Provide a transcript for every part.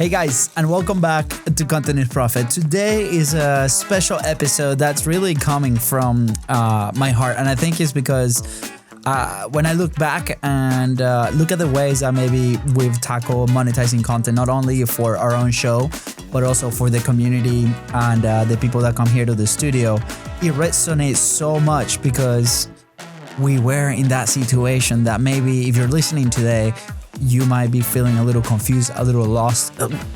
Hey guys, and welcome back to Content is Profit. Today is a special episode that's really coming from my heart, and I think it's because when I look back and look at the ways that maybe we've tackled monetizing content, not only for our own show, but also for the community and the people that come here to the studio, it resonates so much because we were in that situation that maybe if you're listening today, you might be feeling a little confused, a little lost,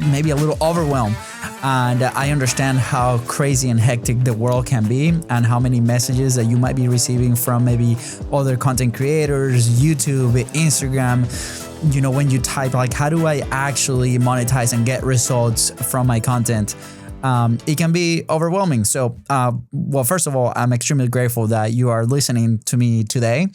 maybe a little overwhelmed. And I understand how crazy and hectic the world can be and how many messages that you might be receiving from maybe other content creators, YouTube, Instagram. You know, when you type like, how do I actually monetize and get results from my content? It can be overwhelming. So, well, first of all, I'm extremely grateful that you are listening to me today.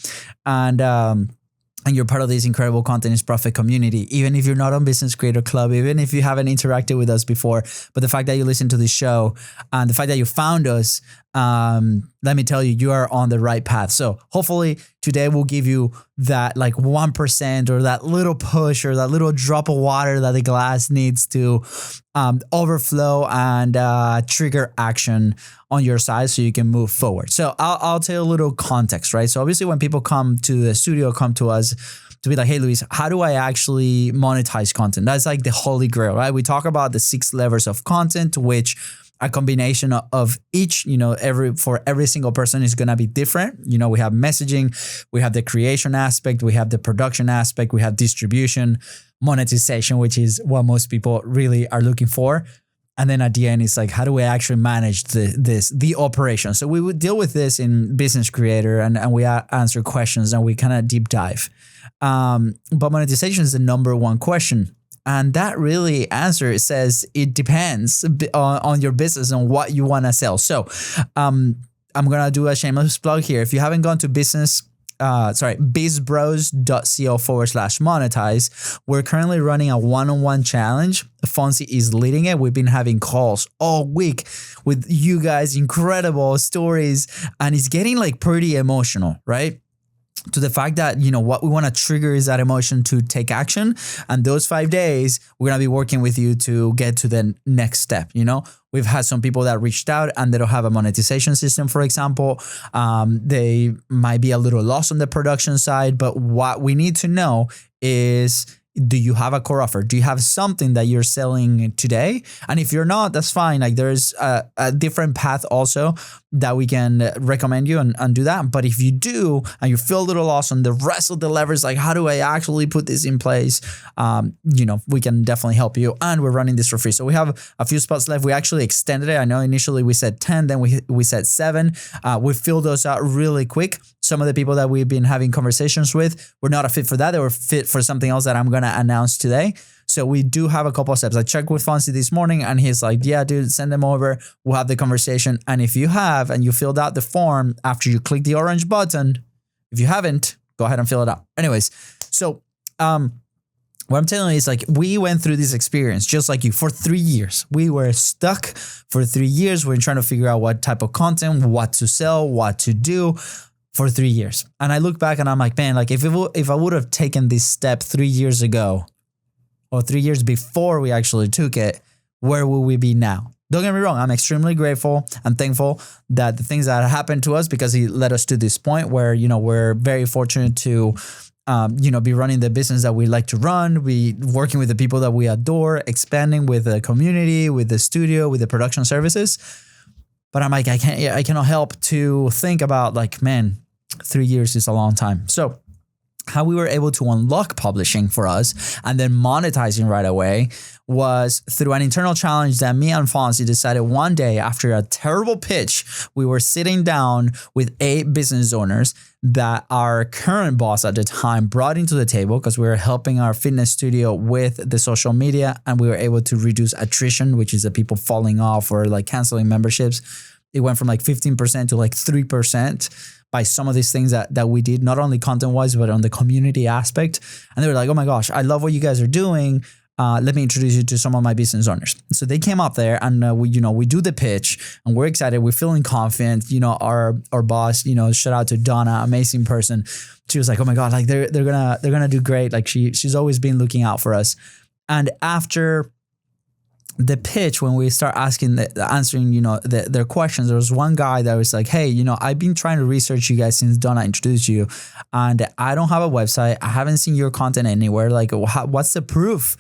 And you're part of this incredible Content is Profit community, even if you're not on Business Creator Club, even if you haven't interacted with us before. But the fact that you listen to this show and the fact that you found us, let me tell you, you are on the right path. So hopefully today will give you that like 1% or that little push or that little drop of water that the glass needs to overflow and trigger action on your side so you can move forward. So I'll tell you a little context, right? So obviously when people come to the studio, come to us to be like, hey, Luis, how do I actually monetize content? That's like the holy grail, right? We talk about the 6 levers of content, which a combination of each, you know, for every single person is going to be different. You know, we have messaging, we have the creation aspect, we have the production aspect, we have distribution, monetization, which is what most people really are looking for. And then at the end, it's like, how do we actually manage the operation? So we would deal with this in Business Creator and we answer questions and we kind of deep dive. But monetization is the number one question. And that really answer says it depends on your business and what you want to sell. So I'm going to do a shameless plug here. If you haven't gone to bizbros.co/monetize, we're currently running a one-on-one challenge. Fonzie is leading it. We've been having calls all week with you guys, incredible stories, and it's getting like pretty emotional, right? To the fact that, you know, what we want to trigger is that emotion to take action. And those 5 days, we're going to be working with you to get to the next step. You know, we've had some people that reached out and they don't have a monetization system, for example. They might be a little lost on the production side, but what we need to know is, do you have a core offer? Do you have something that you're selling today? And if you're not, that's fine. Like there's a different path also that we can recommend you and do that. But if you do, and you feel a little lost on the rest of the levers, like how do I actually put this in place? You know, we can definitely help you. And we're running this for free. So we have a few spots left. We actually extended it. I know initially we said 10, then we said 7. We filled those out really quick. Some of the people that we've been having conversations with were not a fit for that. They were fit for something else that I'm going to announce today. So we do have a couple of steps. I checked with Fonzie this morning and he's like, yeah, dude, send them over. We'll have the conversation. And if you have, and you filled out the form after you click the orange button, if you haven't, go ahead and fill it out. Anyways, so what I'm telling you is like, we went through this experience just like you for 3 years. We were stuck for 3 years. We're trying to figure out what type of content, what to sell, what to do for 3 years. And I look back and I'm like, man, like if I would have taken this step 3 years ago or 3 years before we actually took it, where will we be now? Don't get me wrong. I'm extremely grateful and thankful that the things that happened to us, because he led us to this point where, you know, we're very fortunate to, you know, be running the business that we like to run, be working with the people that we adore, expanding with the community, with the studio, with the production services. But I'm like, I cannot help to think about like, man, 3 years is a long time. So how we were able to unlock publishing for us and then monetizing right away was through an internal challenge that me and Fonzie decided one day after a terrible pitch. We were sitting down with 8 business owners that our current boss at the time brought into the table because we were helping our fitness studio with the social media, and we were able to reduce attrition, which is the people falling off or like canceling memberships. It went from like 15% to like 3%. By some of these things that we did, not only content-wise, but on the community aspect. And they were like, oh my gosh, I love what you guys are doing. Let me introduce you to some of my business owners. So they came up there and we do the pitch and we're excited. We're feeling confident. You know, our boss, you know, shout out to Donna, amazing person. She was like, oh my God, like they're gonna do great. Like she's always been looking out for us. And after the pitch, when we start answering, their questions, there was one guy that was like, hey, I've been trying to research you guys since Donna introduced you, and I don't have a website. I haven't seen your content anywhere. Like, what's the proof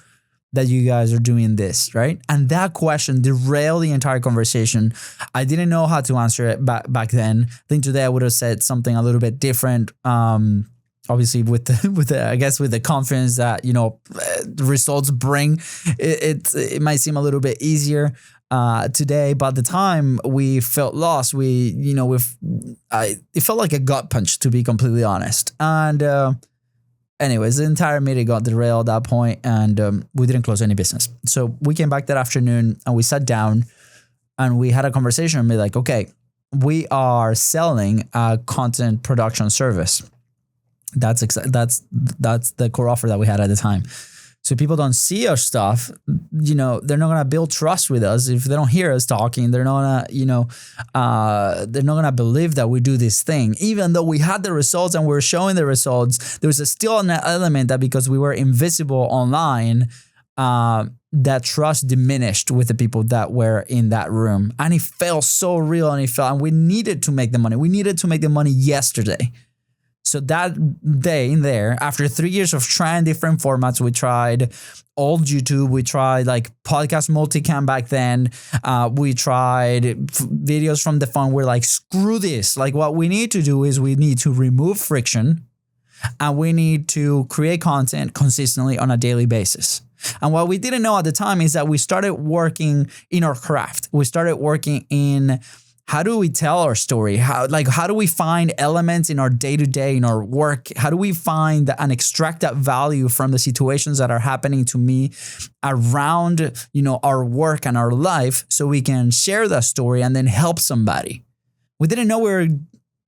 that you guys are doing this, right? And that question derailed the entire conversation. I didn't know how to answer it back then. I think today I would have said something a little bit different. Obviously, with the confidence that the results bring, it might seem a little bit easier today. But at the time, we felt lost. It felt like a gut punch, to be completely honest. And anyways, the entire meeting got derailed at that point, and we didn't close any business. So we came back that afternoon and we sat down and we had a conversation and be like, okay, we are selling a content production service. That's the core offer that we had at the time. So people don't see our stuff, they're not gonna build trust with us if they don't hear us talking. They're not gonna believe that we do this thing, even though we had the results and we're showing the results. There was still an element that because we were invisible online, that trust diminished with the people that were in that room, and it felt so real, and we needed to make the money. We needed to make the money yesterday. So that day in there, after 3 years of trying different formats, we tried old YouTube, we tried like podcast multicam back then, we tried videos from the phone. We're like, screw this. Like, what we need to do is we need to remove friction and we need to create content consistently on a daily basis. And what we didn't know at the time is that we started working in our craft. We started working in how do we tell our story? How do we find elements in our day-to-day, in our work? How do we find and extract that value from the situations that are happening to me around, our work and our life, so we can share that story and then help somebody? We didn't know we were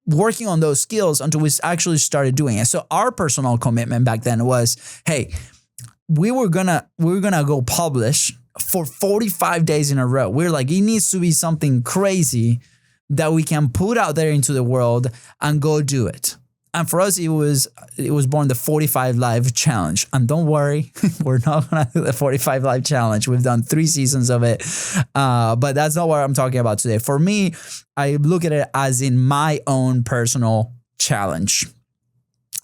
working on those skills until we actually started doing it. So our personal commitment back then was, hey, we were gonna go publish for 45 days in a row. We're like, it needs to be something crazy that we can put out there into the world and go do it. And for us, it was born the 45 Live Challenge. And don't worry, we're not going to do the 45 Live Challenge. We've done 3 seasons of it. But that's not what I'm talking about today. For me, I look at it as in my own personal challenge.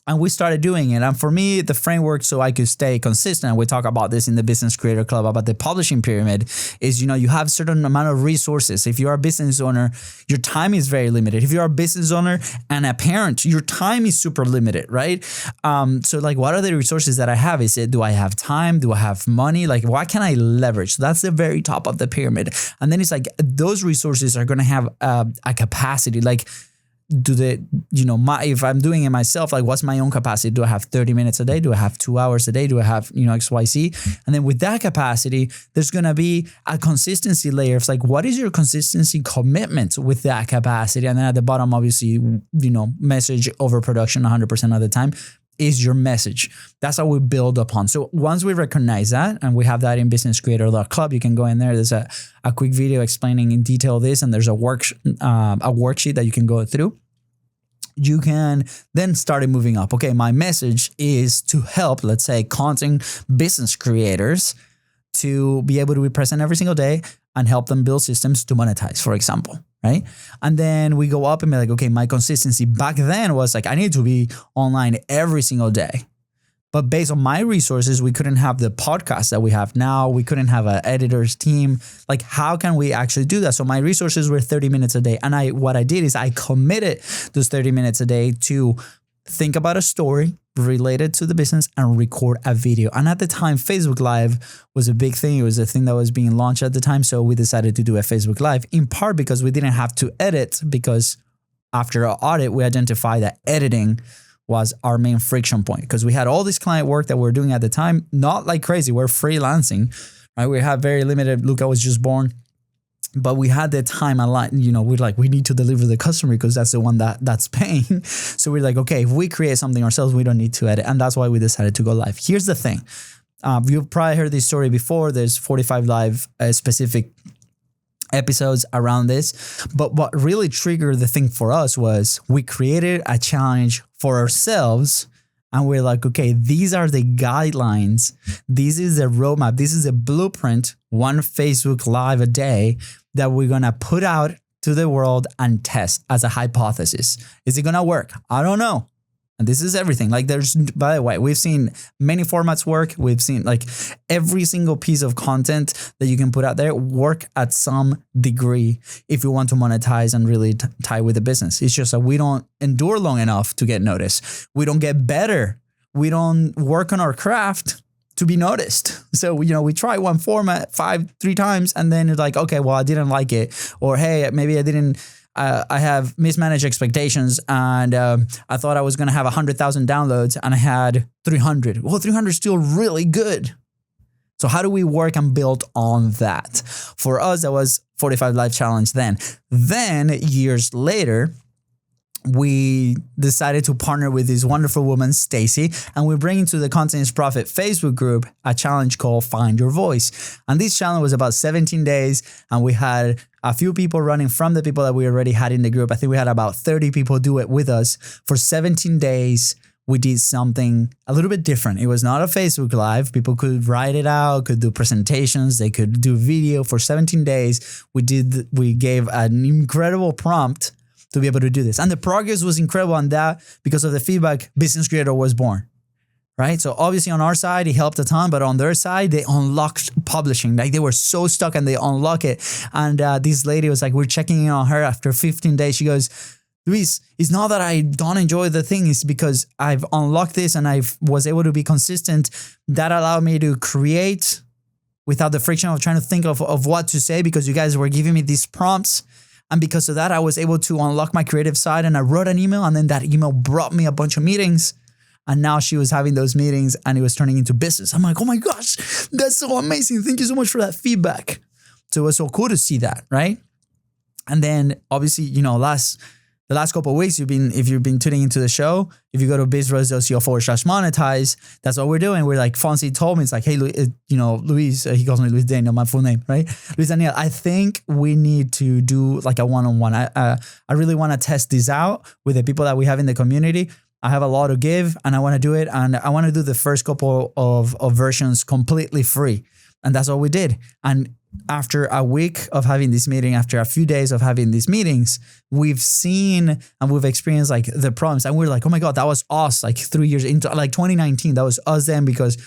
And we started doing it. And for me, the framework so I could stay consistent, we talk about this in the Business Creator Club about the publishing pyramid, is, you have a certain amount of resources. If you're a business owner, your time is very limited. If you're a business owner and a parent, your time is super limited, right? So like, what are the resources that I have? Do I have time? Do I have money? Like, what can I leverage? So that's the very top of the pyramid. And then it's like, those resources are going to have a capacity. Like, if I'm doing it myself, like, what's my own capacity? Do I have 30 minutes a day? Do I have 2 hours a day? Do I have, XYZ? And then with that capacity, there's going to be a consistency layer. It's like, what is your consistency commitment with that capacity? And then at the bottom, obviously, message over production 100% of the time is your message. That's how we build upon. So once we recognize that, and we have that in businesscreator.club, you can go in there. There's a quick video explaining in detail this, and there's a worksheet that you can go through. You can then start moving up. Okay, my message is to help, let's say, content business creators to be able to be present every single day and help them build systems to monetize, for example. Right. And then we go up and be like, okay, my consistency back then was like, I need to be online every single day. But based on my resources, we couldn't have the podcast that we have now. We couldn't have an editor's team. Like, how can we actually do that? So my resources were 30 minutes a day. And what I did is I committed those 30 minutes a day to think about a story related to the business and record a video. And at the time, Facebook Live was a big thing. It was a thing that was being launched at the time. So we decided to do a Facebook Live, in part because we didn't have to edit, because after our audit, we identified that editing was our main friction point, because we had all this client work that we were doing at the time, not like crazy. We're freelancing, right? We had very limited. Luca was just born. But we had the time aligned, we're like, we need to deliver the customer because that's the one that's paying. So we're like, okay, if we create something ourselves, we don't need to edit. And that's why we decided to go live. Here's the thing. You've probably heard this story before. There's 45 live specific episodes around this. But what really triggered the thing for us was we created a challenge for ourselves And we're like, okay, these are the guidelines. This is a roadmap. This is a blueprint, one Facebook Live a day that we're going to put out to the world and test as a hypothesis. Is it going to work? I don't know. And this is everything. Like there's, by the way, we've seen many formats work. We've seen like every single piece of content that you can put out there work at some degree if you want to monetize and really tie with the business. It's just that we don't endure long enough to get noticed. We don't get better. We don't work on our craft to be noticed. So, we try one format 3 times and then it's like, okay, well, I didn't like it. Or, hey, maybe I have mismanaged expectations and I thought I was going to have 100,000 downloads and I had 300. Well, 300 is still really good. So how do we work and build on that? For us, that was 45 Live Challenge then. Then years later, we decided to partner with this wonderful woman, Stacy, and we bring into the Content is Profit Facebook group a challenge called Find Your Voice. And this challenge was about 17 days, and we had a few people running from the people that we already had in the group. I think we had about 30 people do it with us. For 17 days, we did something a little bit different. It was not a Facebook Live. People could write it out, could do presentations, they could do video. For 17 days, we gave an incredible prompt to be able to do this. And the progress was incredible on that because of the feedback. Business Creator was born, right? So obviously on our side, it helped a ton, but on their side, they unlocked publishing. Like they were so stuck and they unlock it. And this lady was like, we're checking in on her after 15 days. She goes, Luis, it's not that I don't enjoy the thing. It's because I've unlocked this and I was able to be consistent. That allowed me to create without the friction of trying to think of what to say because you guys were giving me these prompts. And because of that, I was able to unlock my creative side and I wrote an email and then that email brought me a bunch of meetings. And now she was having those meetings and it was turning into business. I'm like, oh my gosh, that's so amazing. Thank you so much for that feedback. So it was so cool to see that, right? And then obviously, the last couple of weeks, if you've been tuning into the show, if you go to bizros.co/monetize, that's what we're doing. We're like, Fonzie told me, it's like, hey, Luis, he calls me Luis Daniel, my full name, right? Luis Daniel, I think we need to do like a one-on-one. I really want to test this out with the people that we have in the community. I have a lot to give and I want to do it. And I want to do the first couple of versions completely free. And that's what we did. And after a week of having this meeting, after a few days of having these meetings, we've seen and we've experienced like the problems. And we're like, oh my God, that was us like 3 years into like 2019. That was us then because,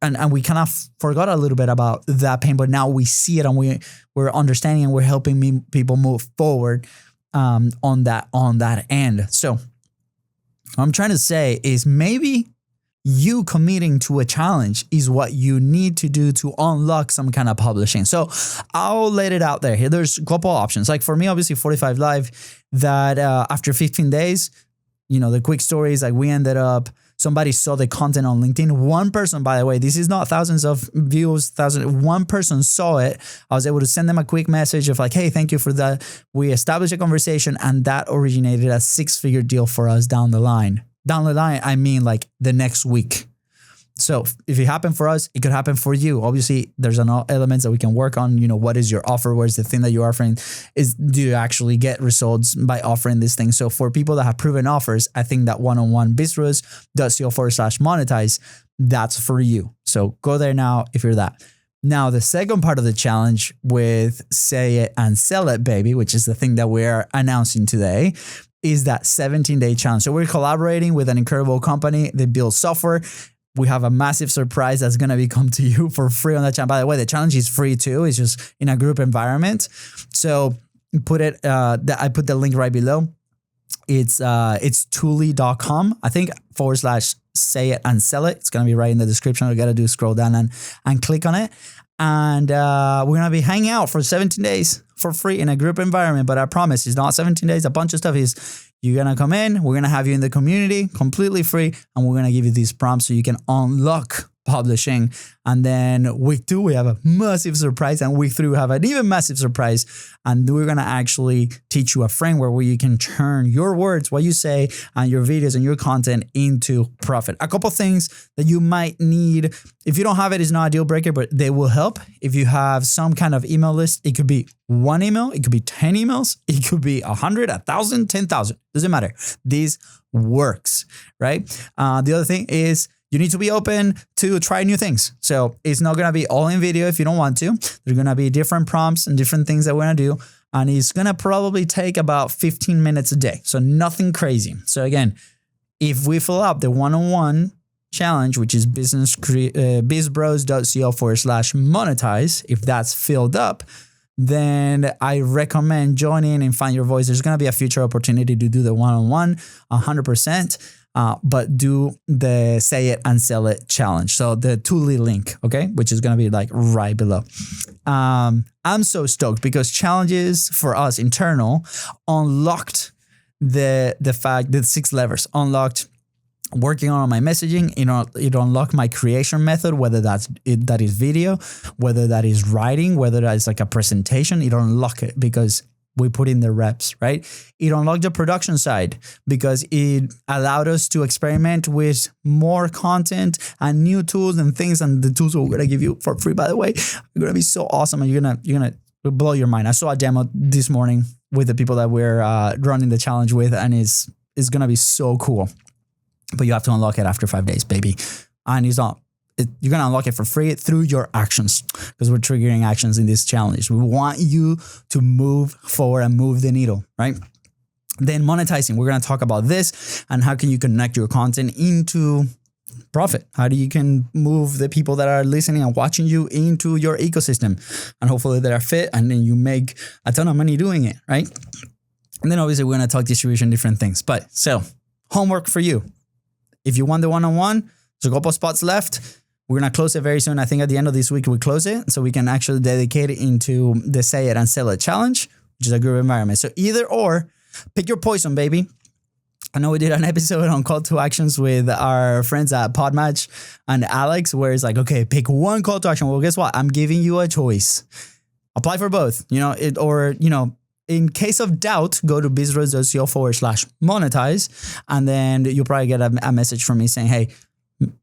and we kind of forgot a little bit about that pain, but now we see it and we're understanding and we're helping people move forward on that end. So what I'm trying to say is maybe you committing to a challenge is what you need to do to unlock some kind of publishing. So I'll let it out there. Here, there's a couple options. Like for me, obviously 45 Live, that after 15 days, the quick story is like we ended up, somebody saw the content on LinkedIn. One person, by the way, this is not thousands of views, one person saw it. I was able to send them a quick message of like, hey, thank you for that. We established a conversation and that originated a 6-figure deal for us down the line. Down the line, I mean like the next week. So if it happened for us, it could happen for you. Obviously, there's elements that we can work on. What is your offer? What is the thing that you're offering? Do you actually get results by offering this thing? So for people that have proven offers, I think that one-on-one bizros.co/monetize, that's for you. So go there now if you're that. Now, the second part of the challenge with Say It and Sell It, baby, which is the thing that we're announcing today, is that 17-day challenge. So we're collaborating with an incredible company. They build software. We have a massive surprise that's going to come to you for free on that channel. By the way, the challenge is free too. It's just in a group environment. So I put the link right below. It's Tuli.com, I think, /say it and sell it. It's going to be right in the description. All you got to do is scroll down and click on it. And we're going to be hanging out for 17 days for free in a group environment. But I promise it's not 17 days. A bunch of stuff is you're going to come in. We're going to have you in the community completely free. And we're going to give you these prompts so you can unlock publishing. And then week 2, we have a massive surprise. And week 3, we have an even massive surprise. And we're going to actually teach you a framework where you can turn your words, what you say, and your videos and your content into profit. A couple things that you might need. If you don't have it, it's not a deal breaker, but they will help. If you have some kind of email list, it could be 1 email, it could be 10 emails, it could be 100, 1,000, 10,000. Doesn't matter. This works, right? The other thing is, you need to be open to try new things. So it's not going to be all in video if you don't want to. There's going to be different prompts and different things that we're going to do. And it's going to probably take about 15 minutes a day. So nothing crazy. So again, if we fill up the one-on-one challenge, which is bizbros.co/monetize, if that's filled up, then I recommend joining and find your voice. There's going to be a future opportunity to do the one-on-one 100%. But do the Say It and Sell It challenge. So the Tuli link, okay, which is going to be like right below. I'm so stoked because challenges for us internal unlocked the fact that 6 levers unlocked working on my messaging. It unlocked my creation method, whether that is video, whether that is writing, whether that is like a presentation. It unlocked it because we put in the reps, right? It unlocked the production side because it allowed us to experiment with more content and new tools and things. And the tools we're gonna give you for free, by the way, are gonna be so awesome, and you're gonna blow your mind. I saw a demo this morning with the people that we're running the challenge with, and it's gonna be so cool. But you have to unlock it after 5 days, baby. And you're going to unlock it for free through your actions, because we're triggering actions in this challenge. We want you to move forward and move the needle, right? Then monetizing, we're going to talk about this and how can you connect your content into profit? How do you can move the people that are listening and watching you into your ecosystem, and hopefully they are fit, and then you make a ton of money doing it, right? And then obviously we're going to talk distribution, different things. But so homework for you. If you want the one-on-one, there's a couple spots left. We're going to close it very soon. I think at the end of this week, we close it so we can actually dedicate it into the Say It and Sell It challenge, which is a group environment. So either or, pick your poison, baby. I know we did an episode on call to actions with our friends at Podmatch and Alex, where it's like, okay, pick one call to action. Well, guess what? I'm giving you a choice. Apply for both, in case of doubt, go to bizbros.co/monetize, and then you'll probably get a message from me saying, hey,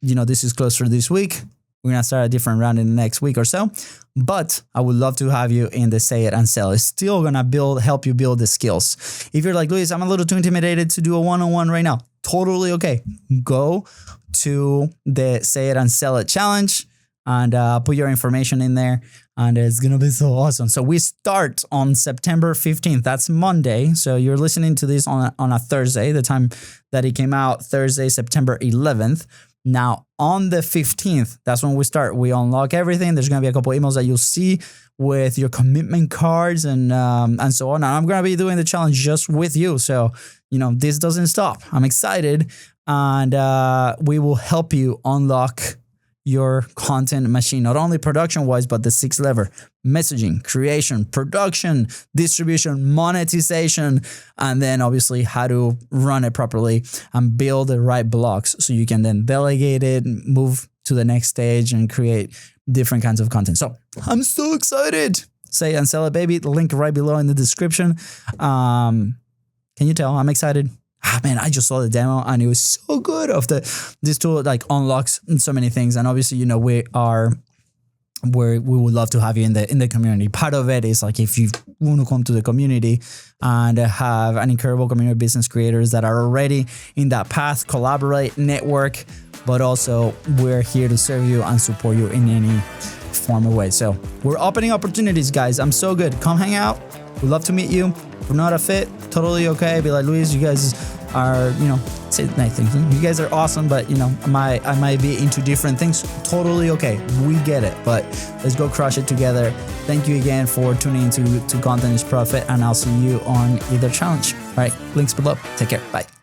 this is closed for this week. We're going to start a different round in the next week or so. But I would love to have you in the Say It and Sell. It's still going to help you build the skills. If you're like, Luis, I'm a little too intimidated to do a one-on-one right now. Totally okay. Go to the Say It and Sell It challenge and put your information in there. And it's going to be so awesome. So we start on September 15th. That's Monday. So you're listening to this on a Thursday, the time that it came out, Thursday, September 11th. Now, on the 15th, that's when we start. We unlock everything. There's going to be a couple emails that you'll see with your commitment cards and so on. And I'm going to be doing the challenge just with you. So, this doesn't stop. I'm excited. And we will help you unlock your content machine, not only production-wise, but the 6 lever: messaging, creation, production, distribution, monetization, and then obviously how to run it properly and build the right blocks so you can then delegate it, move to the next stage, and create different kinds of content. So I'm so excited. Say and Sell It, baby. The link right below in the description. Can you tell I'm excited? Man, I just saw the demo and it was so good. This tool like unlocks so many things, and obviously we would love to have you in the community. Part of it is like if you want to come to the community and have an incredible community of business creators that are already in that path, collaborate, network, but also we're here to serve you and support you in any form or way. So we're opening opportunities, guys. I'm so good. Come hang out. We'd love to meet you. If we're not a fit, totally okay. Be like, Luis, you guys are, say nice things. You guys are awesome, but I might be into different things. Totally okay. We get it, but let's go crush it together. Thank you again for tuning into Content is Profit, and I'll see you on either challenge. All right, links below. Take care. Bye.